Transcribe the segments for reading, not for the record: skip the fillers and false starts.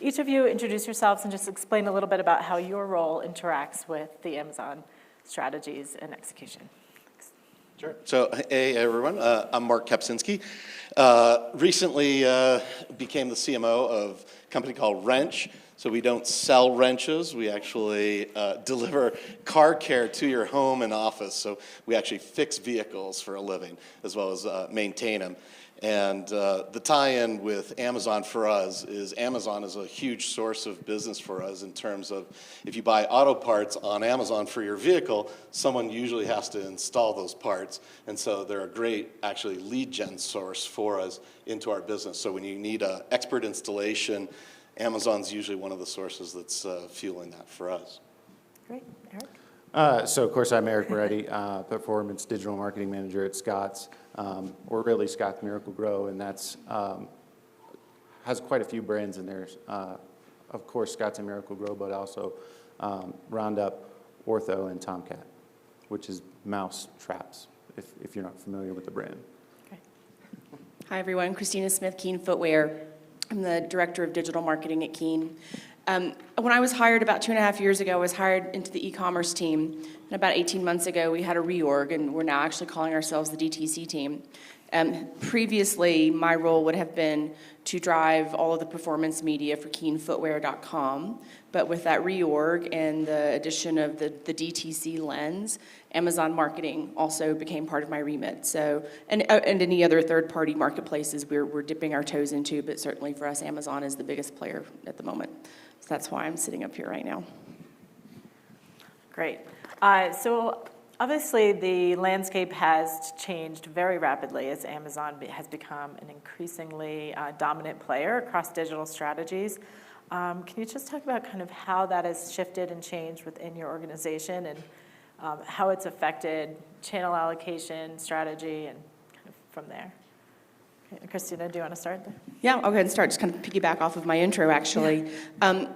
each of you introduce yourselves and just explain a little bit about how your role interacts with the Amazon strategies and execution. Thanks. Sure. So, hey everyone, I'm Mark Kapczynski. Recently became the CMO of a company called Wrench. So we don't sell wrenches, we actually deliver car care to your home and office. So we actually fix vehicles for a living, as well as maintain them. And the tie-in with Amazon for us is Amazon is a huge source of business for us in terms of if you buy auto parts on Amazon for your vehicle, someone usually has to install those parts. And so they're a great, actually, lead gen source for us into our business. So when you need an expert installation, Amazon's usually one of the sources that's fueling that for us. Great. Eric? So, of course, I'm Eric Moretti, Performance Digital Marketing Manager at Scott's, or really Scott's Miracle-Gro, and that's has quite a few brands in there. Of course, Scott's and Miracle-Gro, but also Roundup, Ortho, and Tomcat, which is mouse traps, if you're not familiar with the brand. Okay. Hi, everyone. Kristina Smith, Keen Footwear. I'm the Director of Digital Marketing at Keen. When I was hired about 2.5 years ago, I was hired into the e-commerce team. And about 18 months ago, we had a reorg, and we're now actually calling ourselves the DTC team. Previously, my role would have been to drive all of the performance media for KeenFootwear.com. But with that reorg and the addition of the DTC lens, Amazon marketing also became part of my remit. So, and any other third-party marketplaces we're dipping our toes into, but certainly for us, Amazon is the biggest player at the moment. So that's why I'm sitting up here right now. Great. So obviously the landscape has changed very rapidly as Amazon has become an increasingly dominant player across digital strategies. Can you just talk about kind of how that has shifted and changed within your organization and how it's affected channel allocation, strategy, and kind of from there? Okay. Kristina, do you want to start there? Yeah, I'll go ahead and start. Just kind of piggyback off of my intro, actually.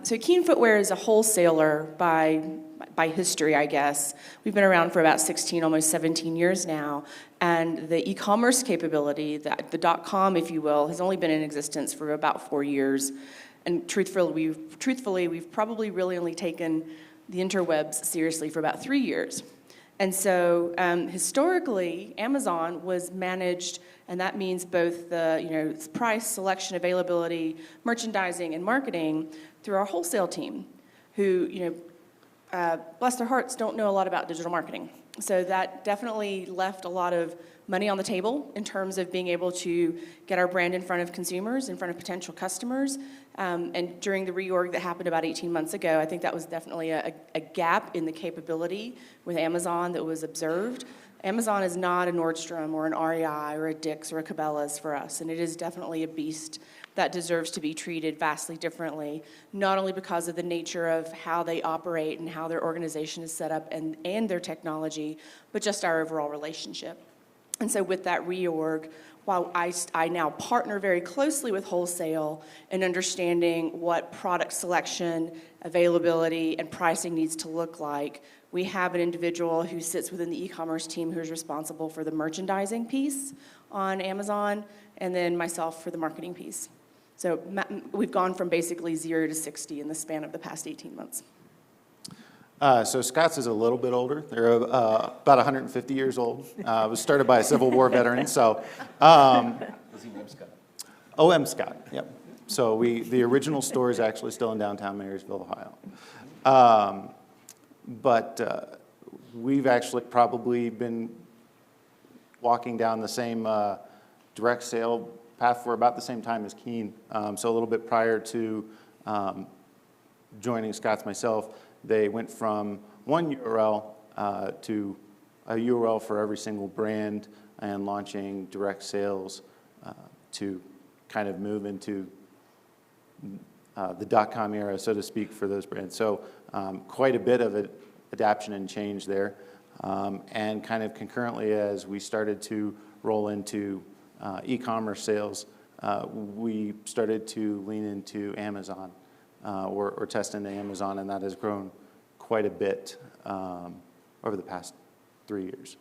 So Keen Footwear is a wholesaler by history, I guess. We've been around for about 16, almost 17 years now, and the e-commerce capability, the .com, if you will, has only been in existence for about 4 years. And truthfully, we've probably really only taken the interwebs seriously for about 3 years. And so historically, Amazon was managed, and that means both the price, selection, availability, merchandising, and marketing through our wholesale team, who bless their hearts, don't know a lot about digital marketing. So that definitely left a lot of money on the table in terms of being able to get our brand in front of consumers, in front of potential customers. And during the reorg that happened about 18 months ago, I think that was definitely a gap in the capability with Amazon that was observed. Amazon is not a Nordstrom or an REI or a Dick's or a Cabela's for us, and it is definitely a beast that deserves to be treated vastly differently, not only because of the nature of how they operate and how their organization is set up and their technology, but just our overall relationship. And so with that reorg, while I now partner very closely with wholesale in understanding what product selection, availability, and pricing needs to look like, we have an individual who sits within the e-commerce team who's responsible for the merchandising piece on Amazon, and then myself for the marketing piece. So we've gone from basically 0 to 60 in the span of the past 18 months. So Scott's is a little bit older. They're about 150 years old. It was started by a Civil War veteran. So, was he named Scott? O.M. Scott. Yep. So the original store is actually still in downtown Marysville, Ohio. But we've actually probably been walking down the same direct sale path for about the same time as Keen. So a little bit prior to joining Scott's myself, they went from one URL to a URL for every single brand and launching direct sales to kind of move into the .com era, so to speak, for those brands. So quite a bit of adaptation and change there. And kind of concurrently as we started to roll into e-commerce sales, we started to lean into Amazon or test into Amazon, and that has grown quite a bit over the past 3 years.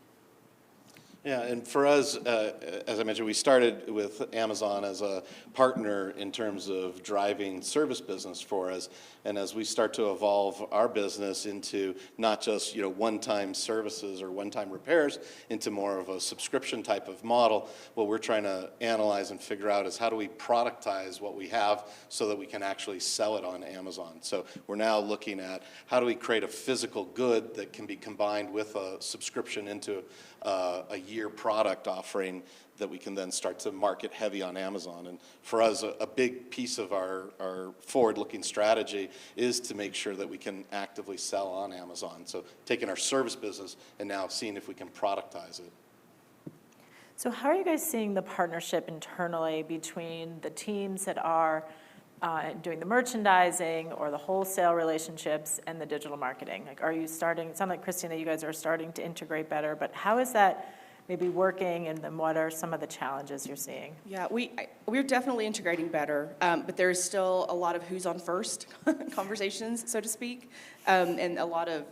Yeah, and for us, as I mentioned, we started with Amazon as a partner in terms of driving service business for us. And as we start to evolve our business into not just, one-time services or one-time repairs, into more of a subscription type of model, what we're trying to analyze and figure out is how do we productize what we have so that we can actually sell it on Amazon. So we're now looking at how do we create a physical good that can be combined with a subscription into a year product offering that we can then start to market heavy on Amazon. And for us, a big piece of our forward-looking strategy is to make sure that we can actively sell on Amazon. So taking our service business and now seeing if we can productize it. So how are you guys seeing the partnership internally between the teams that are doing the merchandising or the wholesale relationships and the digital marketing? Like, are you starting, it sounds like, Kristina, you guys are starting to integrate better, but how is that maybe working, and then what are some of the challenges you're seeing? Yeah, we're definitely integrating better, but there's still a lot of who's on first conversations, so to speak, and a lot of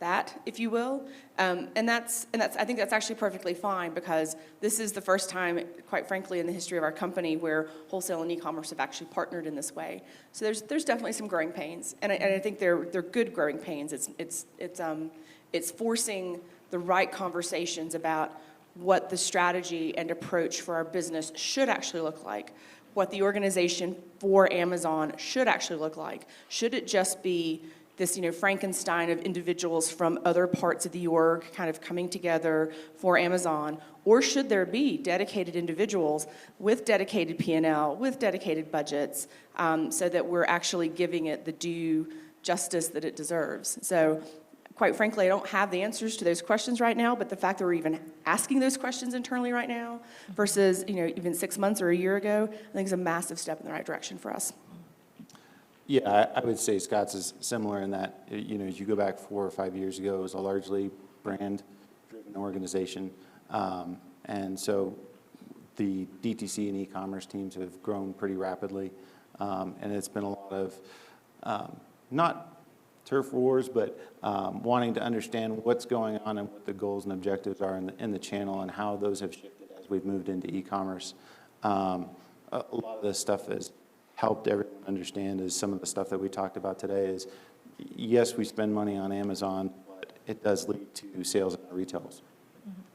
that, if you will, and that's I think that's actually perfectly fine, because this is the first time, quite frankly, in the history of our company where wholesale and e-commerce have actually partnered in this way. So there's definitely some growing pains, and I think they're good growing pains. It's forcing the right conversations about what the strategy and approach for our business should actually look like, what the organization for Amazon should actually look like. Should it just be this, Frankenstein of individuals from other parts of the org kind of coming together for Amazon, or should there be dedicated individuals with dedicated P&L, with dedicated budgets, so that we're actually giving it the due justice that it deserves? So, quite frankly, I don't have the answers to those questions right now, but the fact that we're even asking those questions internally right now versus, even 6 months or a year ago, I think is a massive step in the right direction for us. Yeah, I would say Scott's is similar in that, as you go back 4 or 5 years ago, it was a largely brand-driven organization. And so the DTC and e-commerce teams have grown pretty rapidly. And it's been a lot of, not turf wars, but wanting to understand what's going on and what the goals and objectives are in the channel and how those have shifted as we've moved into e-commerce. A lot of this stuff has helped everyone understand is some of the stuff that we talked about today is, yes, we spend money on Amazon, but it does lead to sales in our retail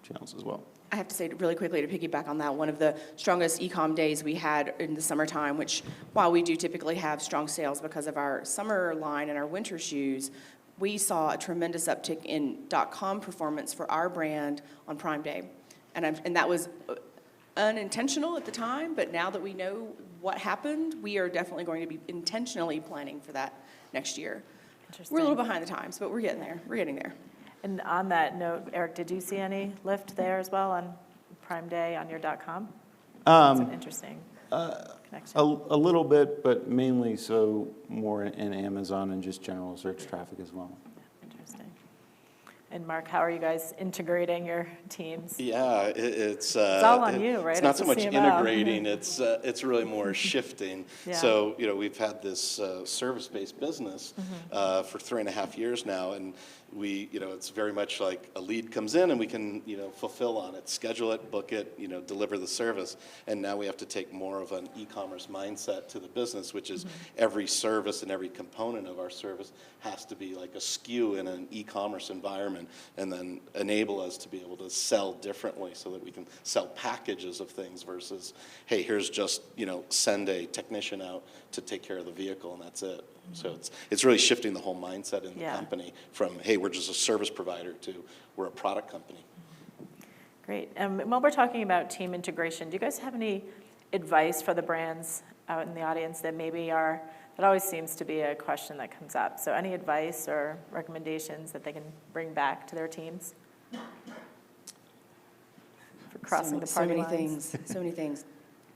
channels as well. I have to say really quickly to piggyback on that, one of the strongest e-com days we had in the summertime, which while we do typically have strong sales because of our summer line and our winter shoes, we saw a tremendous uptick in .com performance for our brand on Prime Day. And that was unintentional at the time, but now that we know what happened, we are definitely going to be intentionally planning for that next year. We're a little behind the times, but we're getting there. We're getting there. And on that note, Eric, did you see any lift there as well on Prime Day on your .com? That's an interesting connection. A little bit, but mainly so more in Amazon and just general search traffic as well. Interesting. And Mark, how are you guys integrating your teams? Yeah, it's all on you, right? It's not As so the much CMO. integrating. It's really more shifting. Yeah. So we've had this service-based business for 3.5 years now, and we it's very much like a lead comes in and we can fulfill on it, schedule it, book it, deliver the service. And now we have to take more of an e-commerce mindset to the business, which is every service and every component of our service has to be like a SKU in an e-commerce environment, and then enable us to be able to sell differently so that we can sell packages of things versus, hey, here's just send a technician out to take care of the vehicle and that's it. So it's really shifting the whole mindset in the company from, hey, we're just a service provider to we're a product company. Great. While we're talking about team integration, do you guys have any advice for the brands out in the audience that maybe that always seems to be a question that comes up. So any advice or recommendations that they can bring back to their teams for crossing the party lines? So many things.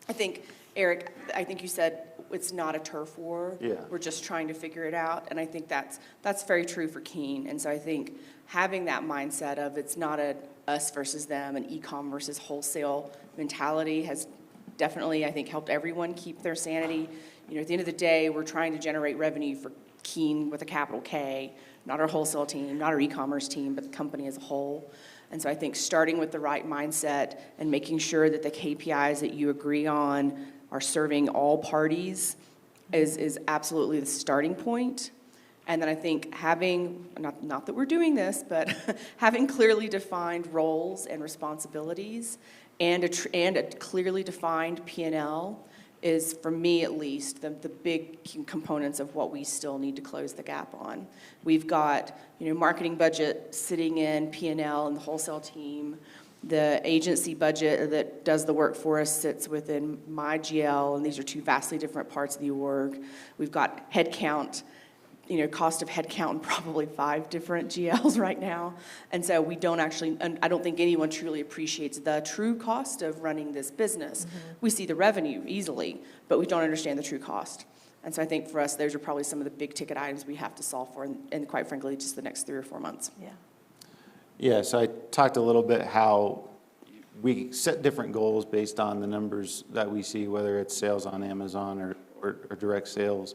I think, Eric, you said it's not a turf war. Yeah. We're just trying to figure it out. And I think that's very true for Keen. And so I think having that mindset of it's not a us versus them, an e-com versus wholesale mentality has definitely, I think, helped everyone keep their sanity. At the end of the day, we're trying to generate revenue for Keen with a capital K, not our wholesale team, not our e-commerce team, but the company as a whole. And so I think starting with the right mindset and making sure that the KPIs that you agree on are serving all parties is absolutely the starting point. And then I think having, not that we're doing this, but having clearly defined roles and responsibilities and a clearly defined P&L is, for me at least, the big components of what we still need to close the gap on. We've got, marketing budget sitting in P&L and the wholesale team. The agency budget that does the work for us sits within my GL, and these are two vastly different parts of the org. We've got headcount, cost of headcount in probably 5 different GLs right now. And so we don't actually, and I don't think anyone truly appreciates the true cost of running this business. We see the revenue easily, but we don't understand the true cost. And so I think for us, those are probably some of the big ticket items we have to solve for, and quite frankly, just the next 3 or 4 months. Yeah. Yeah, so I talked a little bit how we set different goals based on the numbers that we see, whether it's sales on Amazon or direct sales,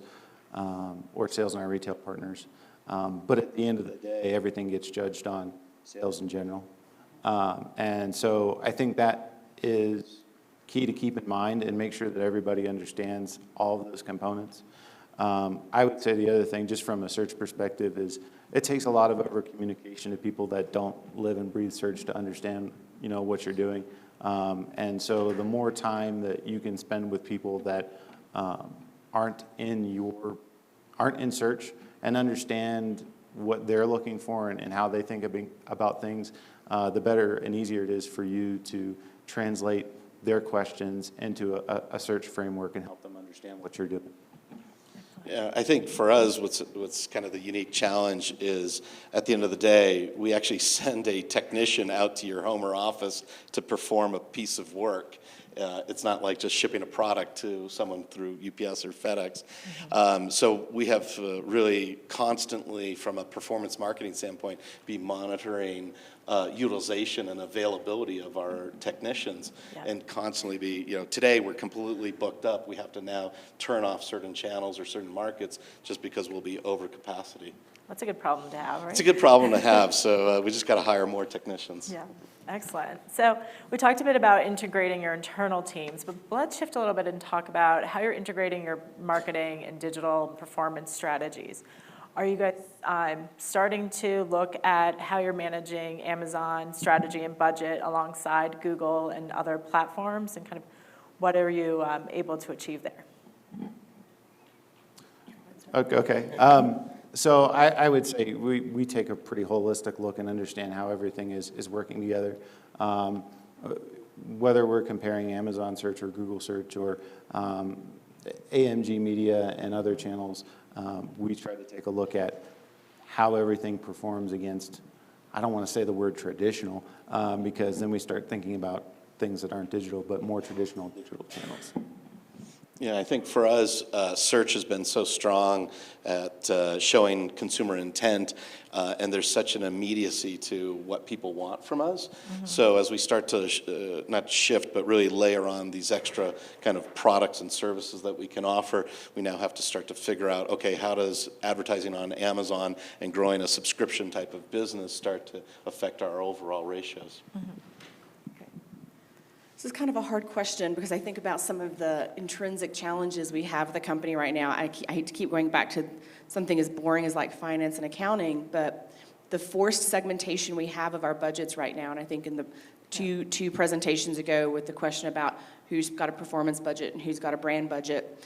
or sales on our retail partners. But at the end of the day, everything gets judged on sales in general. And so I think that is key to keep in mind and make sure that everybody understands all of those components. I would say the other thing, just from a search perspective, is it takes a lot of over communication to people that don't live and breathe search to understand, what you're doing. And so the more time that you can spend with people that aren't in search and understand what they're looking for and how they think about things, the better and easier it is for you to translate their questions into a search framework and help them understand what you're doing. Yeah, I think for us, what's kind of the unique challenge is, at the end of the day, we actually send a technician out to your home or office to perform a piece of work. It's not like just shipping a product to someone through UPS or FedEx. So we have really constantly, from a performance marketing standpoint, be monitoring utilization and availability of our technicians, and constantly be, today we're completely booked up. We have to now turn off certain channels or certain markets just because we'll be over capacity. That's a good problem to have, right? It's a good problem to have, so we just got to hire more technicians. Yeah, excellent. So we talked a bit about integrating your internal teams, but let's shift a little bit and talk about how you're integrating your marketing and digital performance strategies. Are you guys starting to look at how you're managing Amazon strategy and budget alongside Google and other platforms, and kind of what are you able to achieve there? Okay. So I would say we take a pretty holistic look and understand how everything is working together. Whether we're comparing Amazon search or Google search or AMG Media and other channels, we try to take a look at how everything performs against, I don't want to say the word traditional, because then we start thinking about things that aren't digital, but more traditional digital channels. Yeah, I think for us, search has been so strong at showing consumer intent, and there's such an immediacy to what people want from us. So as we start to not shift, but really layer on these extra kind of products and services that we can offer, we now have to start to figure out, okay, how does advertising on Amazon and growing a subscription type of business start to affect our overall ratios? This is kind of a hard question because I think about some of the intrinsic challenges we have at the company right now. I hate to keep going back to something as boring as like finance and accounting, but the forced segmentation we have of our budgets right now, and I think in the two presentations ago with the question about who's got a performance budget and who's got a brand budget,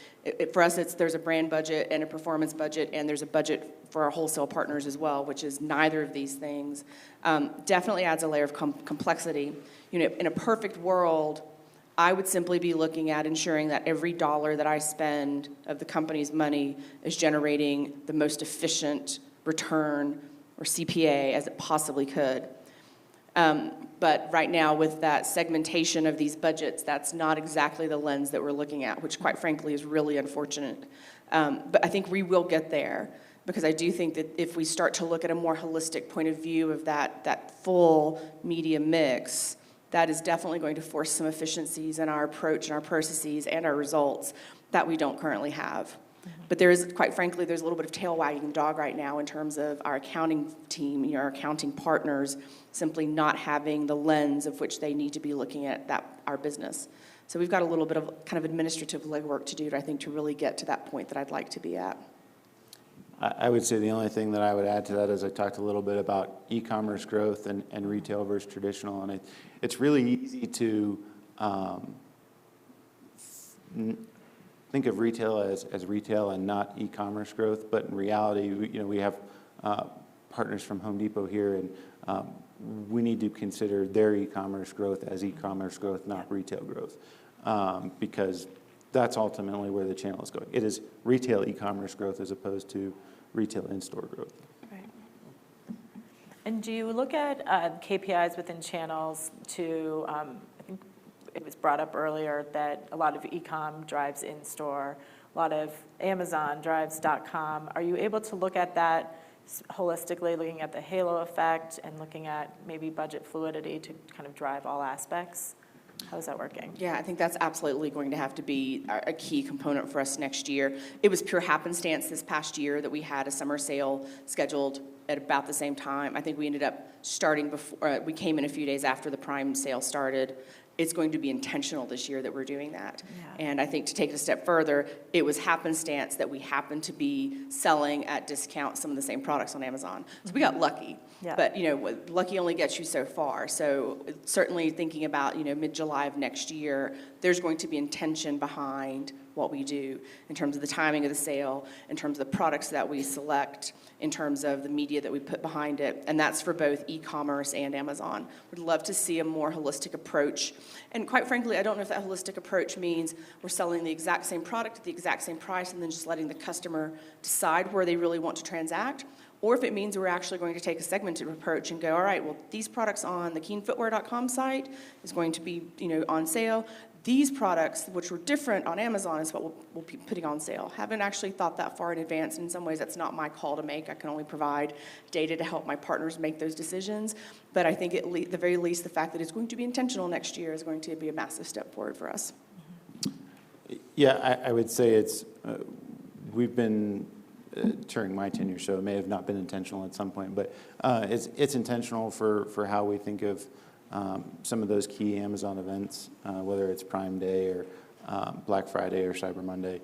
for us there's a brand budget and a performance budget, and there's a budget for our wholesale partners as well, which is neither of these things. Definitely adds a layer of complexity. In a perfect world, I would simply be looking at ensuring that every dollar that I spend of the company's money is generating the most efficient return or CPA as it possibly could. But right now, with that segmentation of these budgets, that's not exactly the lens that we're looking at, which quite frankly is really unfortunate. But I think we will get there, because I do think that if we start to look at a more holistic point of view of that full media mix, that is definitely going to force some efficiencies in our approach and our processes and our results that we don't currently have. But there is, quite frankly, there's a little bit of tail wagging the dog right now in terms of our accounting team, our accounting partners, simply not having the lens of which they need to be looking at our business. So we've got a little bit of kind of administrative legwork to do, I think, to really get to that point that I'd like to be at. I would say the only thing that I would add to that is I talked a little bit about e-commerce growth and retail versus traditional, and it's really easy to think of retail as retail and not e-commerce growth, but in reality, we have partners from Home Depot here, and we need to consider their e-commerce growth as e-commerce growth, not retail growth, because that's ultimately where the channel is going. It is retail e-commerce growth as opposed to retail in-store growth. Right. And do you look at KPIs within channels to, I think it was brought up earlier that a lot of e-com drives in-store, a lot of Amazon drives .com. Are you able to look at that holistically, looking at the halo effect and looking at maybe budget fluidity to kind of drive all aspects? How's that working? Yeah, I think that's absolutely going to have to be a key component for us next year. It was pure happenstance this past year that we had a summer sale scheduled at about the same time. I think we ended up starting before, we came in a few days after the Prime sale started. It's going to be intentional this year that we're doing that. Yeah. And I think to take it a step further, it was happenstance that we happened to be selling at discount some of the same products on Amazon. So we got lucky. Yeah. But, lucky only gets you so far. So certainly thinking about, mid-July of next year, there's going to be intention behind what we do in terms of the timing of the sale, in terms of the products that we select, in terms of the media that we put behind it. And that's for both e-commerce and Amazon. We'd love to see a more holistic approach. And quite frankly, I don't know if that holistic approach means we're selling the exact same product at the exact same price and then just letting the customer decide where they really want to transact, or if it means we're actually going to take a segmented approach and go, all right, well, these products on the KeenFootwear.com site is going to be, on sale. These products, which were different on Amazon, is what we'll be putting on sale. Haven't actually thought that far in advance. In some ways, that's not my call to make. I can only provide data to help my partners make those decisions. But I think at the very least, the fact that it's going to be intentional next year is going to be a massive step forward for us. Yeah, I would say we've been, during my tenure, so it may have not been intentional at some point, but it's intentional for how we think of some of those key Amazon events, whether it's Prime Day or Black Friday or Cyber Monday.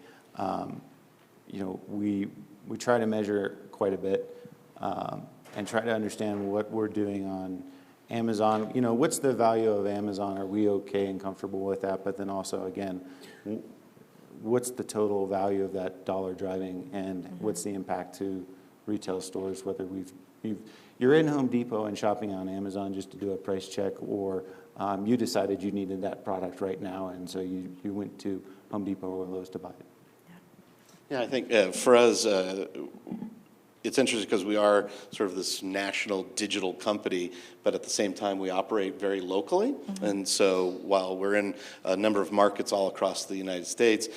We try to measure quite a bit and try to understand what we're doing on Amazon. What's the value of Amazon? Are we okay and comfortable with that? But then also, again, what's the total value of that dollar driving, and what's the impact to retail stores, whether you're in Home Depot and shopping on Amazon just to do a price check, or you decided you needed that product right now, and so you went to Home Depot or Lowe's to buy it. Yeah, I think for us, it's interesting because we are sort of this national digital company, but at the same time we operate very locally. And so while we're in a number of markets all across the United States,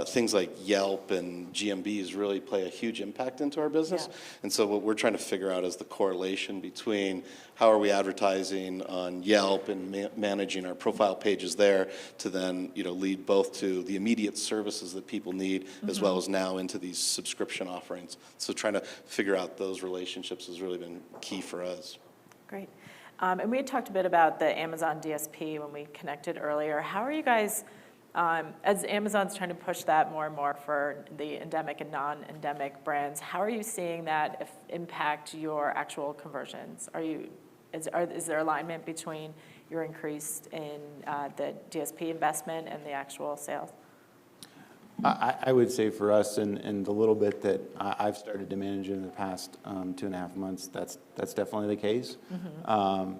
things like Yelp and GMBs really play a huge impact into our business. Yeah. And so what we're trying to figure out is the correlation between how are we advertising on Yelp and managing our profile pages there to then lead both to the immediate services that people need as well as now into these subscription offerings. So trying to figure out those relationships has really been key for us. Great. And we had talked a bit about the Amazon DSP when we connected earlier. How are you guys, as Amazon's trying to push that more and more for the endemic and non-endemic brands, how are you seeing that impact your actual conversions? Is there alignment between your increase in the DSP investment and the actual sales? I would say for us, and the little bit that I've started to manage in the past 2.5 months, that's definitely the case. I'll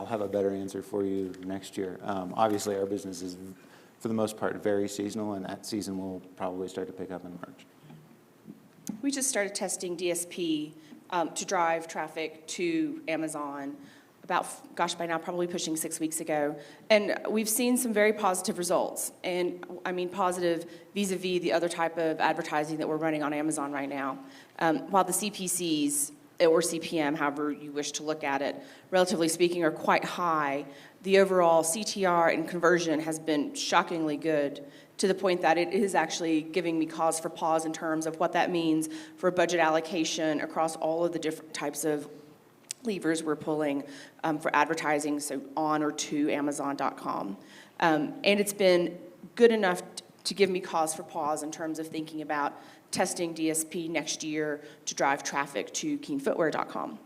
have a better answer for you next year. Obviously, our business is, for the most part, very seasonal, and that season will probably start to pick up in March. We just started testing DSP to drive traffic to Amazon by now probably pushing 6 weeks ago. And we've seen some very positive results. And I mean positive vis-a-vis the other type of advertising that we're running on Amazon right now. While the CPCs, or CPM, however you wish to look at it, relatively speaking, are quite high, the overall CTR and conversion has been shockingly good. to the point that it is actually giving me cause for pause in terms of what that means for budget allocation across all of the different types of levers we're pulling for advertising, so on or to Amazon.com. And it's been good enough to give me cause for pause in terms of thinking about testing DSP next year to drive traffic to KeenFootwear.com.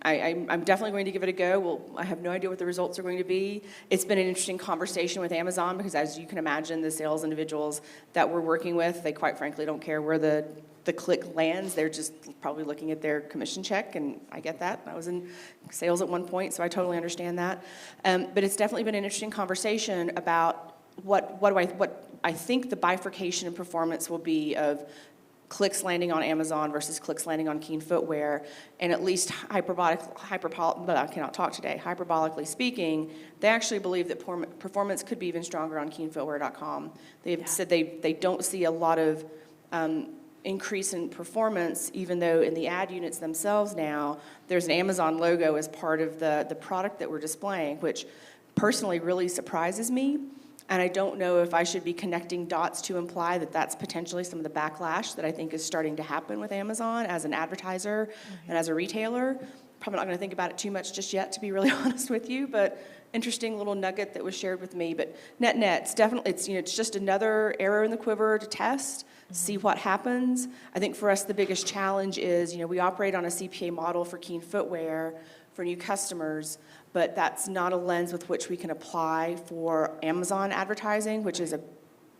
I'm definitely going to give it a go. Well, I have no idea what the results are going to be. It's been an interesting conversation with Amazon because, as you can imagine, the sales individuals that we're working with, they quite frankly don't care where the click lands. They're just probably looking at their commission check, and I get that. I was in sales at one point, so I totally understand that. But it's definitely been an interesting conversation about what I think the bifurcation in performance will be of clicks landing on Amazon versus clicks landing on Keen Footwear, and at least hyperbolically speaking, they actually believe that performance could be even stronger on KeenFootwear.com. They've said they don't see a lot of increase in performance, even though in the ad units themselves now, there's an Amazon logo as part of the product that we're displaying, which personally really surprises me. And I don't know if I should be connecting dots to imply that that's potentially some of the backlash that I think is starting to happen with Amazon as an advertiser and as a retailer. Probably not going to think about it too much just yet, to be really honest with you, but interesting little nugget that was shared with me. But net, it's definitely, it's just another arrow in the quiver to test, see what happens. I think for us the biggest challenge is, we operate on a CPA model for Keen Footwear for new customers, but that's not a lens with which we can apply for Amazon advertising, which is a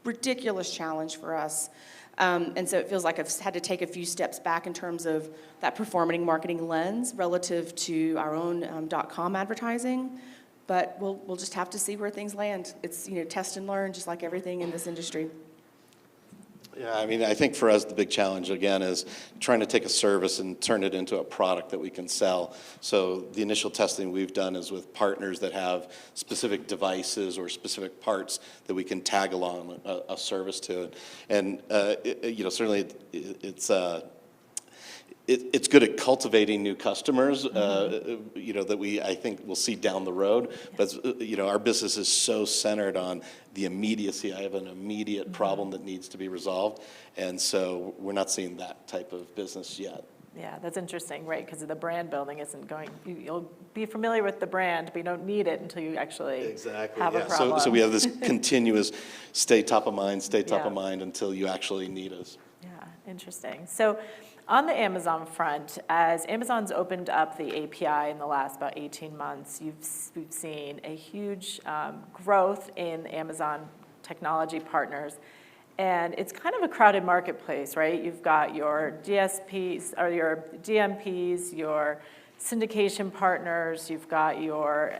ridiculous challenge for us. And so it feels like I've had to take a few steps back in terms of that performing marketing lens relative to our own .com advertising. But we'll just have to see where things land. It's, test and learn, just like everything in this industry. Yeah, I think for us, the big challenge, again, is trying to take a service and turn it into a product that we can sell. So the initial testing we've done is with partners that have specific devices or specific parts that we can tag along a service to. And, certainly it's good at cultivating new customers, that I think we'll see down the road. But, our business is so centered on the immediacy. I have an immediate problem that needs to be resolved. And so we're not seeing that type of business yet. Yeah, that's interesting, right? Because the brand building isn't going, you'll be familiar with the brand, but you don't need it until you actually have a problem. So we have this continuous stay top of mind until you actually need us. Yeah, interesting. So on the Amazon front, as Amazon's opened up the API in the last about 18 months, we've seen a huge growth in Amazon technology partners. And it's kind of a crowded marketplace, right? You've got your DSPs, or your DMPs, your syndication partners, you've got your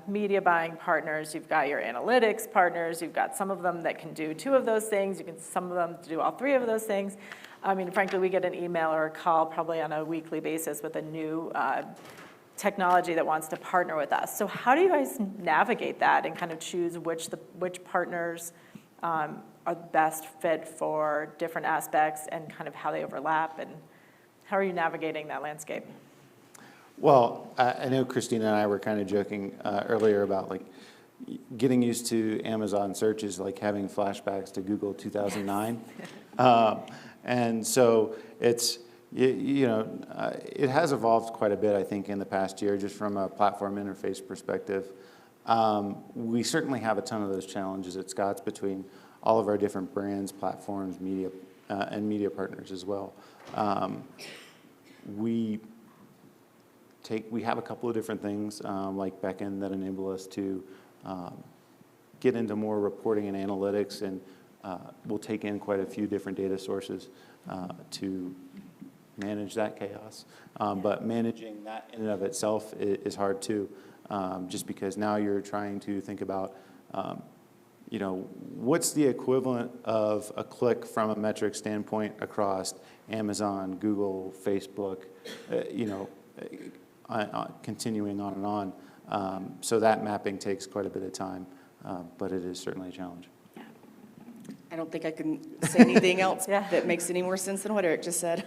media buying partners, you've got your analytics partners, you've got some of them that can do 2 of those things, some of them do all 3 of those things. Frankly, we get an email or a call probably on a weekly basis with a new technology that wants to partner with us. So how do you guys navigate that and kind of choose which partners are best fit for different aspects and kind of how they overlap, and how are you navigating that landscape? Well, I know Kristina and I were kind of joking earlier about getting used to Amazon searches, like having flashbacks to Google 2009. And so it's, it has evolved quite a bit, I think, in the past year, just from a platform interface perspective. We certainly have a ton of those challenges at Scott's between all of our different brands, platforms, media, and media partners as well. We have a couple of different things like backend that enable us to get into more reporting and analytics, and we'll take in quite a few different data sources to manage that chaos. But managing that in and of itself is hard too, just because now you're trying to think about, what's the equivalent of a click from a metric standpoint across Amazon, Google, Facebook, continuing on and on. So that mapping takes quite a bit of time, but it is certainly a challenge. I don't think I can say anything else that makes any more sense than what Eric just said.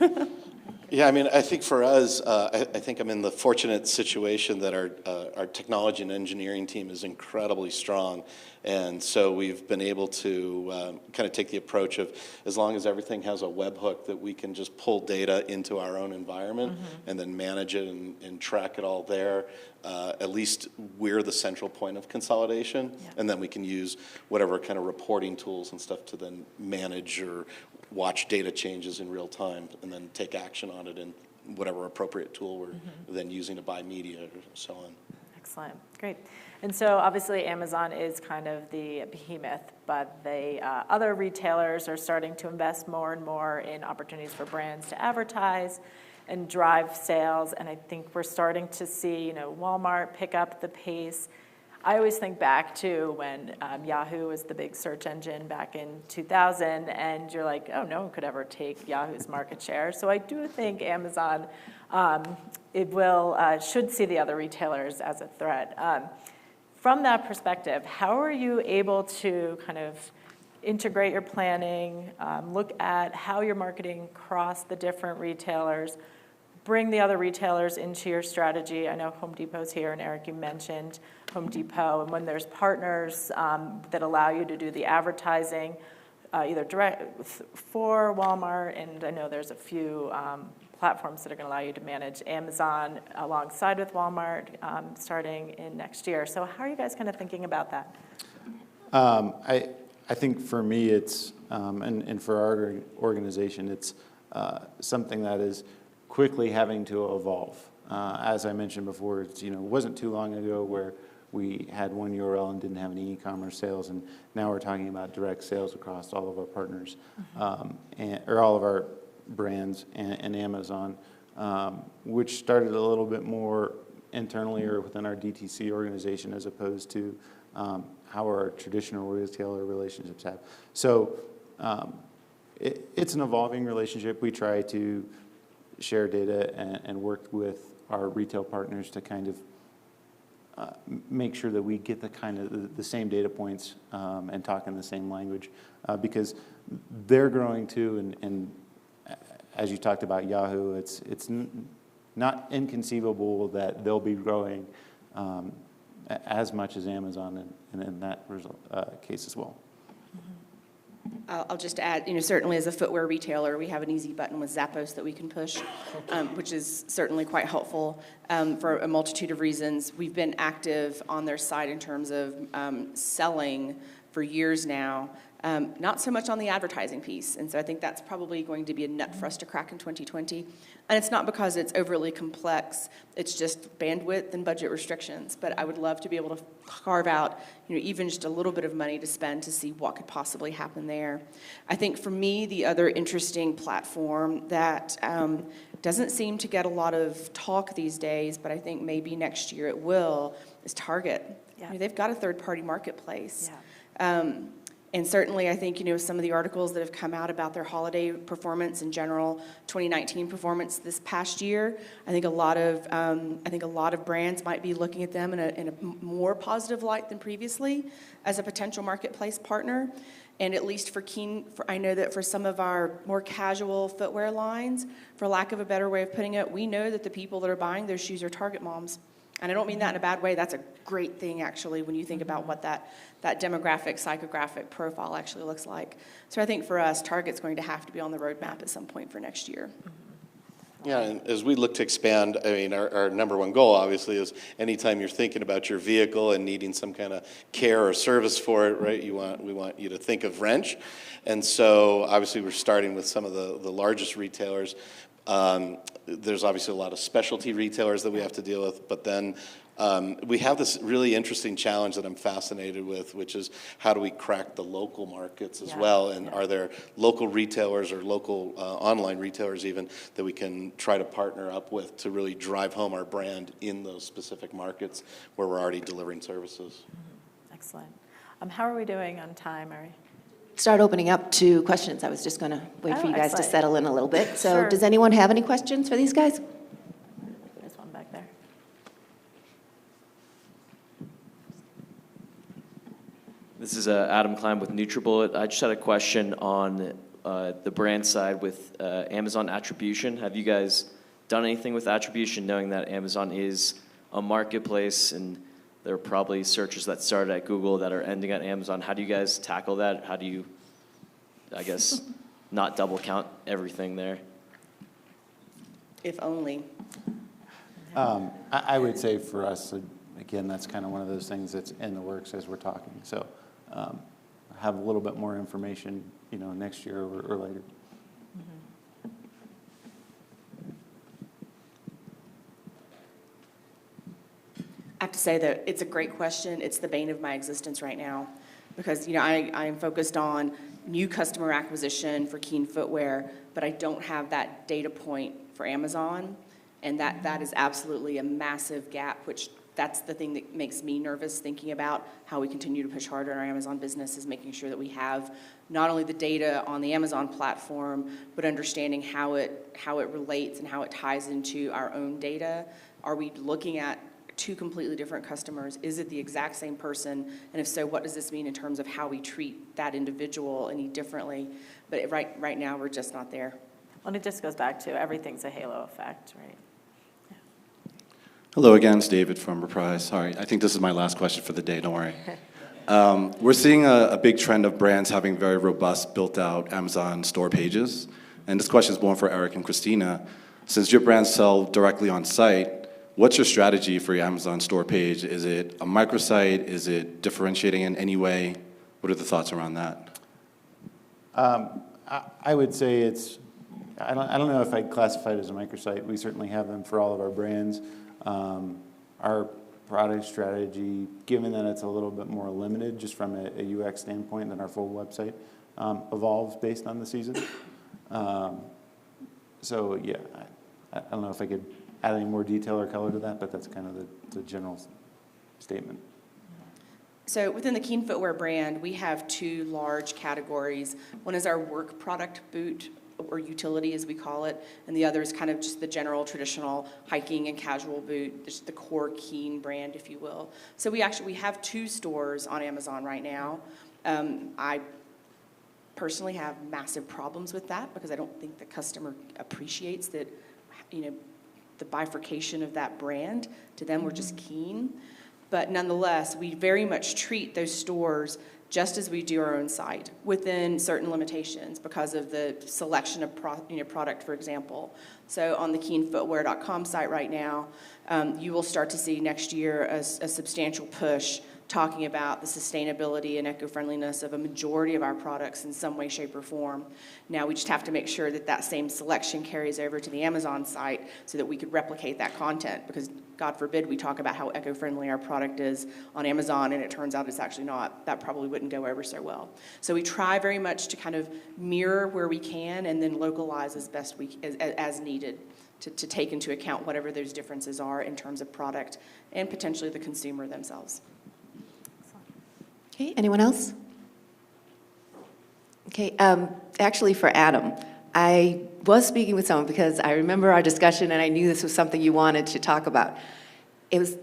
Yeah, I mean, I think for us, I think I'm in the fortunate situation that our technology and engineering team is incredibly strong. And so we've been able to kind of take the approach of, as long as everything has a webhook, that we can just pull data into our own environment and then manage it and track it all there. At least we're the central point of consolidation. Yeah. And then we can use whatever kind of reporting tools and stuff to then manage or watch data changes in real time and then take action on it in whatever appropriate tool we're then using to buy media or so on. Excellent, great. And so obviously Amazon is kind of the behemoth, but the other retailers are starting to invest more and more in opportunities for brands to advertise and drive sales. And I think we're starting to see, Walmart pick up the pace. I always think back to when Yahoo was the big search engine back in 2000, and you're like, oh, no one could ever take Yahoo's market share. So I do think Amazon should see the other retailers as a threat. From that perspective, how are you able to kind of integrate your planning, look at how you're marketing across the different retailers, bring the other retailers into your strategy? I know Home Depot's here, and Eric, you mentioned Home Depot, and when there's partners that allow you to do the advertising, either direct for Walmart, and I know there's a few platforms that are going to allow you to manage Amazon alongside with Walmart starting in next year. So how are you guys kind of thinking about that? I think for me it's, and for our organization, it's something that is quickly having to evolve. As I mentioned before, it wasn't too long ago where we had one URL and didn't have any e-commerce sales, and now we're talking about direct sales across all of our partners, or all of our brands and Amazon, which started a little bit more internally or within our DTC organization as opposed to how our traditional retailer relationships have. So it's an evolving relationship. We try to share data and work with our retail partners to kind of make sure that we get the same data points and talk in the same language, because they're growing too, and as you talked about Yahoo, it's not inconceivable that they'll be growing as much as Amazon, and in that case as well. I'll just add, certainly as a footwear retailer, we have an easy button with Zappos that we can push, which is certainly quite helpful for a multitude of reasons. We've been active on their site in terms of selling for years now, not so much on the advertising piece. And so I think that's probably going to be a nut for us to crack in 2020. And it's not because it's overly complex. It's just bandwidth and budget restrictions. But I would love to be able to carve out, even just a little bit of money to spend to see what could possibly happen there. I think for me, the other interesting platform that doesn't seem to get a lot of talk these days, but I think maybe next year it will, is Target. Yeah. They've got a third-party marketplace. Yeah. And certainly, I think, some of the articles that have come out about their holiday performance in general, 2019 performance this past year, I think a lot of brands might be looking at them in a more positive light than previously as a potential marketplace partner. And at least I know that for some of our more casual footwear lines, for lack of a better way of putting it, we know that the people that are buying those shoes are Target moms. And I don't mean that in a bad way. That's a great thing, actually, when you think about what that demographic, psychographic profile actually looks like. So I think for us, Target's going to have to be on the roadmap at some point for next year. Yeah, and as we look to expand, our number one goal, obviously, is anytime you're thinking about your vehicle and needing some kind of care or service for it, right, we want you to think of Wrench. And so, obviously, we're starting with some of the largest retailers. There's obviously a lot of specialty retailers that we have to deal with, but then we have this really interesting challenge that I'm fascinated with, which is how do we crack the local markets as well, and are there local retailers or local online retailers even that we can try to partner up with to really drive home our brand in those specific markets where we're already delivering services. Excellent. How are we doing on time, Ari? Start opening up to questions. I was just going to wait for you guys to settle in a little bit. So Sure. Does anyone have any questions for these guys? There's one back there. This is Adam Klein with NutriBullet. I just had a question on the brand side with Amazon attribution. Have you guys done anything with attribution, knowing that Amazon is a marketplace and there are probably searches that started at Google that are ending at Amazon? How do you guys tackle that? How do you, I guess, not double count everything there? If only. I would say for us, again, that's kind of one of those things that's in the works as we're talking. So have a little bit more information, next year or later. I have to say that it's a great question. It's the bane of my existence right now because, I am focused on new customer acquisition for Keen Footwear, but I don't have that data point for Amazon, and that is absolutely a massive gap, which that's the thing that makes me nervous thinking about how we continue to push harder in our Amazon business, is making sure that we have not only the data on the Amazon platform, but understanding how it relates and how it ties into our own data. Are we looking at two completely different customers? Is it the exact same person? And if so, what does this mean in terms of how we treat that individual any differently? But right now, we're just not there. Well, and it just goes back to everything's a halo effect, right? Hello again, it's David from Reprise. Sorry, I think this is my last question for the day, don't worry. We're seeing a big trend of brands having very robust, built-out Amazon store pages. And this question is more for Eric and Kristina. Since your brands sell directly on site, what's your strategy for your Amazon store page? Is it a microsite? Is it differentiating in any way? What are the thoughts around that? I would say I don't know if I'd classify it as a microsite. We certainly have them for all of our brands. Our product strategy, given that it's a little bit more limited just from a UX standpoint than our full website, evolves based on the season. So yeah, I don't know if I could add any more detail or color to that, but that's kind of the general statement. So within the Keen Footwear brand, we have two large categories. One is our work product boot, or utility as we call it, and the other is kind of just the general traditional hiking and casual boot, just the core Keen brand, if you will. So we have two stores on Amazon right now. I personally have massive problems with that because I don't think the customer appreciates that, the bifurcation of that brand. To them, we're just Keen. But nonetheless, we very much treat those stores just as we do our own site, within certain limitations because of the selection of product, for example. So on the keenfootwear.com site right now, you will start to see next year a substantial push talking about the sustainability and eco-friendliness of a majority of our products in some way, shape, or form. Now, we just have to make sure that that same selection carries over to the Amazon site so that we could replicate that content, because God forbid we talk about how eco-friendly our product is on Amazon and it turns out it's actually not. That probably wouldn't go over so well. So we try very much to kind of mirror where we can and then localize as best as needed to take into account whatever those differences are in terms of product and potentially the consumer themselves. Okay, anyone else? Okay, actually for Adam, I was speaking with someone because I remember our discussion and I knew this was something you wanted to talk about. It was,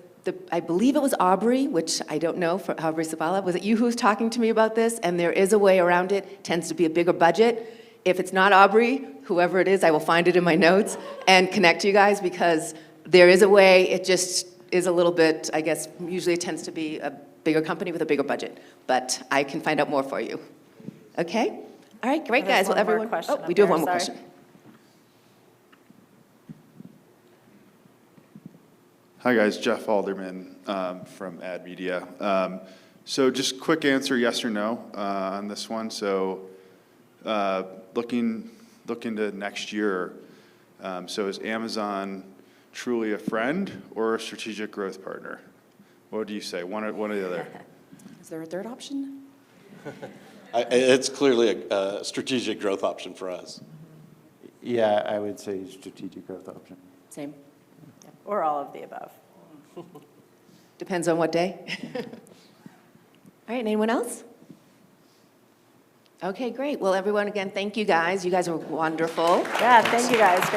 I believe it was Aubrey, which I don't know, for Aubrey Sabala. Was it you who was talking to me about this? And there is a way around it. It tends to be a bigger budget. If it's not Aubrey, whoever it is, I will find it in my notes and connect you guys, because there is a way. It just is a little bit, I guess, usually it tends to be a bigger company with a bigger budget, but I can find out more for you. Okay? All right, great, guys. Well, everyone. Oh, we do have one more question. Hi, guys. Jeff Alderman from Ad Media. So just quick answer, yes or no, on this one. So looking to next year, so is Amazon truly a friend or a strategic growth partner? What do you say, one or the other? Is there a third option? It's clearly a strategic growth option for us. Yeah, I would say strategic growth option. Same. Or all of the above. Depends on what day. All right, anyone else? Okay, great. Well, everyone, again, thank you guys. You guys were wonderful. Yeah, thank you guys. Great